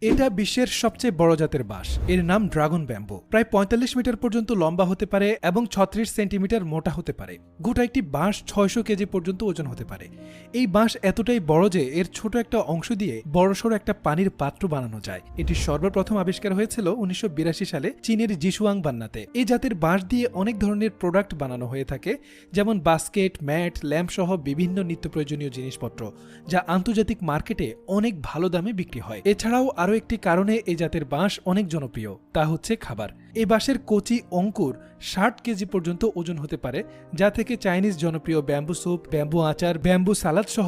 এটা বিশ্বের সবচেয়ে বড় জাতের বাঁশ। এর নাম ড্রাগন ব্যাম্বু। প্রায় ৪৫ মিটার পর্যন্ত লম্বা হতে পারে এবং ৩৬ সেন্টিমিটার মোটা হতে পারে। গোটা একটি বাঁশ ৬০০ কেজি পর্যন্ত ওজন হতে পারে। এই বাঁশ এতটাই বড় যে এর ছোট একটা অংশ দিয়ে বড়সড় একটা পানির পাত্র বানানো যায়। এটি সর্বপ্রথম আবিষ্কার হয়েছিল ১৯৮২ সালে চীনের জিশুয়াং বান্নাতে। এই জাতের বাঁশ দিয়ে অনেক ধরনের প্রোডাক্ট বানানো হয়ে থাকে, যেমন বাস্কেট, ম্যাট, ল্যাম্প সহ বিভিন্ন নিত্য প্রয়োজনীয় জিনিসপত্র, যা আন্তর্জাতিক মার্কেটে অনেক ভালো দামে বিক্রি হয়। এছাড়াও আরও একটি কারণে এই জাতের বাঁশ অনেক জনপ্রিয়, তা হচ্ছে খাবার। এই বাঁশের কচি অঙ্কুর ৬০ কেজি পর্যন্ত ওজন হতে পারে, যা থেকে চাইনিজ জনপ্রিয় ব্যাম্বু স্যুপ, ব্যাম্বু আচার, ব্যাম্বু সালাদ সহ